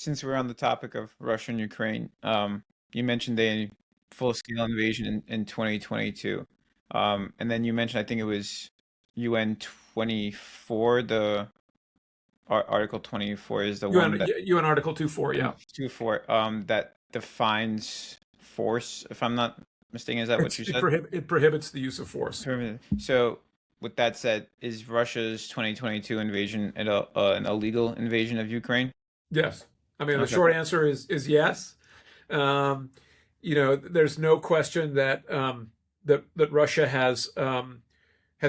Since we're on the topic of Russia and Ukraine, you mentioned a full-scale invasion in 2022. And then you mentioned, I think it was UN 24, the Article 24 is the one that UN Article 24, yeah. 24 that defines force, if I'm not mistaken. Is that what you said? It prohibits the use of force. So, with that said, is Russia's 2022 invasion an illegal invasion of Ukraine? Yes. I mean, the Okay. short answer is yes. Um, there's no question that that Russia has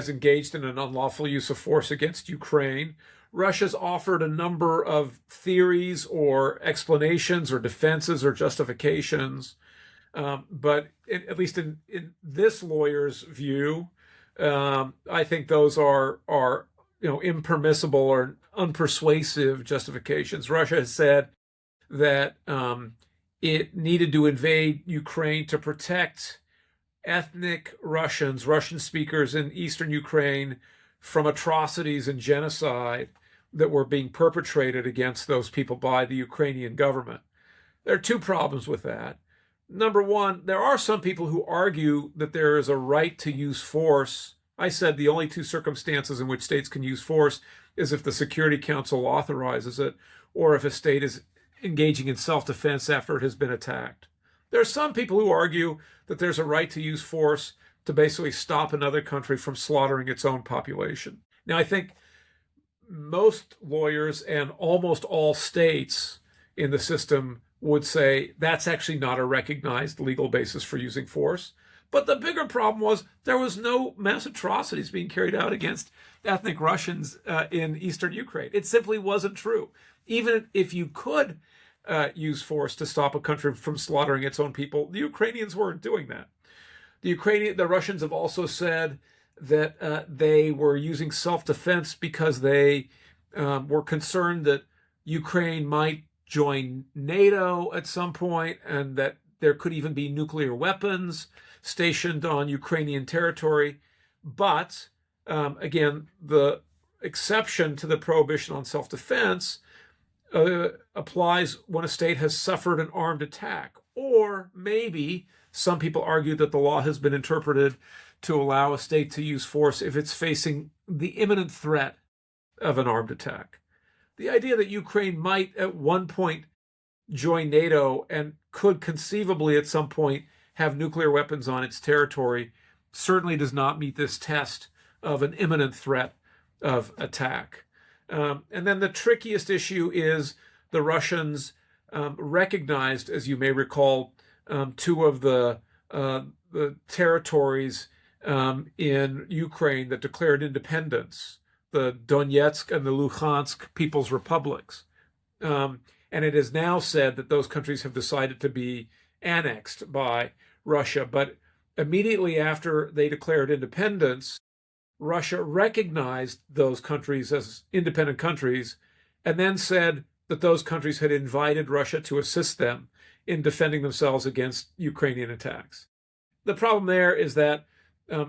engaged in an unlawful use of force against Ukraine. Russia's offered a number of theories or explanations or defenses or justifications, but at least in this lawyer's view, I think those are impermissible or unpersuasive justifications. Russia has said that it needed to invade Ukraine to protect ethnic Russians, Russian speakers in eastern Ukraine, from atrocities and genocide that were being perpetrated against those people by the Ukrainian government. There are two problems with that. Number one, there are some people who argue that there is a right to use force. I said the only two circumstances in which states can use force is if the Security Council authorizes it or if a state is engaging in self-defense after it has been attacked. There are some people who argue that there's a right to use force to basically stop another country from slaughtering its own population. Now, I think most lawyers and almost all states in the system would say that's actually not a recognized legal basis for using force. But the bigger problem was there was no mass atrocities being carried out against ethnic Russians in eastern Ukraine. It simply wasn't true. Even if you could use force to stop a country from slaughtering its own people, the Ukrainians weren't doing that. The Russians have also said that they were using self-defense because they were concerned that Ukraine might join NATO at some point and that there could even be nuclear weapons stationed on Ukrainian territory. But again, the exception to the prohibition on self-defense applies when a state has suffered an armed attack. Or maybe some people argue that the law has been interpreted to allow a state to use force if it's facing the imminent threat of an armed attack. The idea that Ukraine might at one point join NATO and could conceivably at some point have nuclear weapons on its territory certainly does not meet this test of an imminent threat of attack. And then the trickiest issue is the Russians recognized, as you may recall, two of the territories in Ukraine that declared independence, the Donetsk and the Luhansk People's Republics. And it is now said that those countries have decided to be annexed by Russia. But immediately after they declared independence, Russia recognized those countries as independent countries and then said that those countries had invited Russia to assist them in defending themselves against Ukrainian attacks. The problem there is that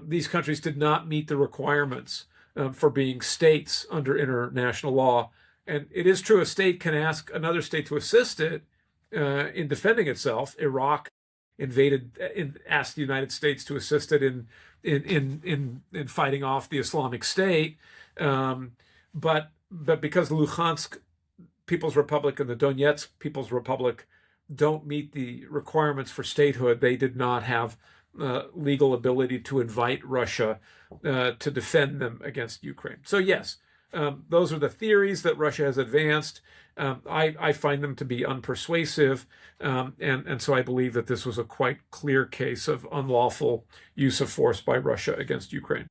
these countries did not meet the requirements for being states under international law. And it is true a state can ask another state to assist it in defending itself. Iraq asked the United States to assist it in fighting off the Islamic State. But because the Luhansk People's Republic and the Donetsk People's Republic don't meet the requirements for statehood, they did not have legal ability to invite Russia to defend them against Ukraine. So yes, those are the theories that Russia has advanced. I find them to be unpersuasive, and so I believe that this was a quite clear case of unlawful use of force by Russia against Ukraine.